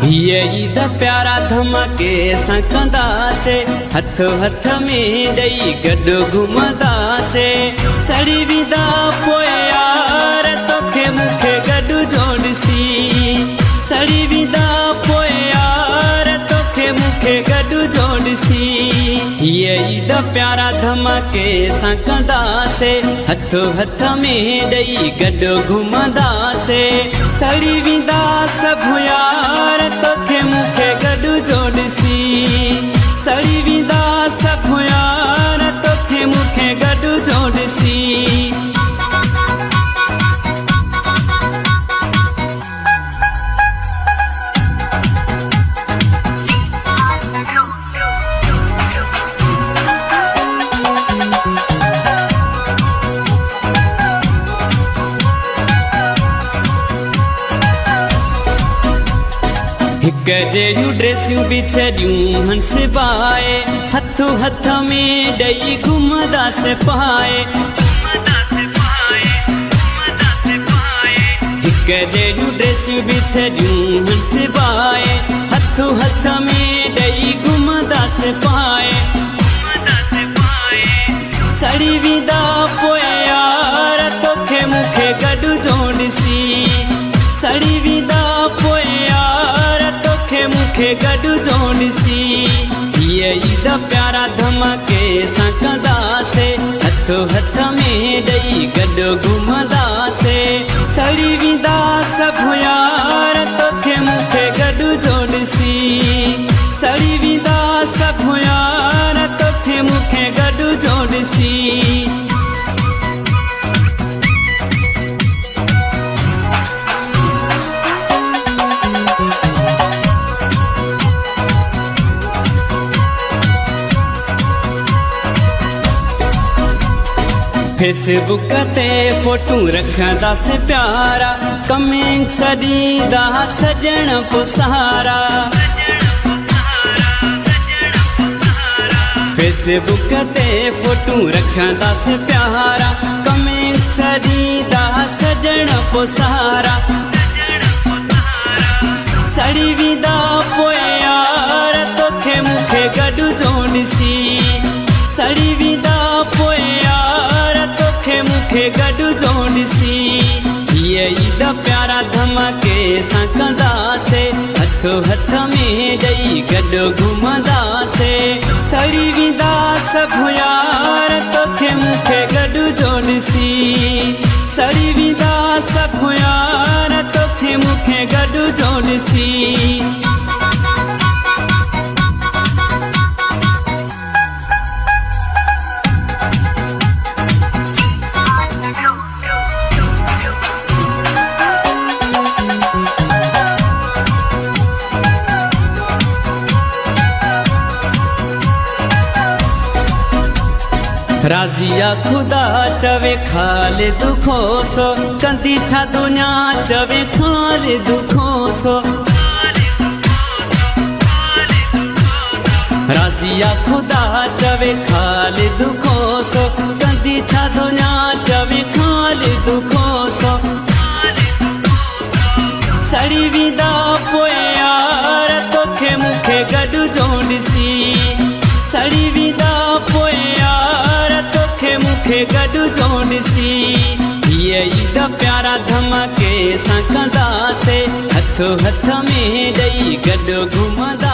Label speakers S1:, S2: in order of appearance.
S1: ये ईद प्यारा धमाके सां कंदासे हथ हथ में ॾेई गॾु घुमंदासे सड़ी विदा पोइ यार तोखे मूंखे गॾु जोड़सी सड़ी विदा पोइ यार तोखे मूंखे गॾु जोड़सी ये ईद प्यारा धमाके सां कंदासे हथ हथ में ॾेई गॾु घुमंदासे सड़ी विदा सभु यार तोखे मूंखे गॾु जोड़सी सड़ी विदा सभु यार तोखे मूंखे गॾु जोड़सी हिक जहिड़ियूं ड्रेसियूं बि छॾियूं हंस पाए हथ हथ में ॾेई घुमंदासीं पाए हिक जहिड़ियूं ड्रेसियूं बि छॾियूं हंस पाए हथ हथ में ॾेई घुमंदासीं पाए सड़ी विदा पोइ यार तोखे मूंखे गॾु जोड़सी सड़ी विदा पोइ यार तोखे मूंखे गॾु जोड़सी ये ईद प्यारा धमाके सां कंदासे हथ हथ में ॾेई गॾु घुमंदासे सड़ी विदा सभु यार तोखे मूंखे गॾु जोड़सी सड़ी विदा सभु यार तोखे मूंखे गॾु जोड़सी फेसबुक ते फोटू रखंदासीं प्यारा कमेंट सॾींदा सजण पोइ सहारा फेसबुक ते फोटू रखंदासीं प्यारा कमेंट सॾींदा सजण पोइ सहारा सड़ी विदा पोइ यार तोखे मूंखे गॾु जोड़सी सड़ी विदा पोइ यार तोखे मूंखे गॾु जोड़सी ये ईद प्यारा धमाके सां कंदासे हथ हथ में ॾेई गॾु घुमंदासे सड़ी विदा सभु यार तोखे मूंखे गॾु जोड़सी सड़ी विदा सभु यार तोखे मूंखे गॾु जोड़सी राज़िया खुदा चवे ख़ालिद खोसो कंदी छा दुनिया चवे ख़ालिद खोसो राज़िया खुदा चवे ख़ालिद खोसो कंदी छा दुनिया चवे ख़ालिद खोसो सड़ी विदा पोइ यार तोखे मूंखे गॾु जोड़सी सड़ी विदा पोइ यार तोखे मूंखे गॾु जोड़सी ये ईद प्यारा धमाके सां कंदासे हथ हथ में ॾेई गॾु घुमंदा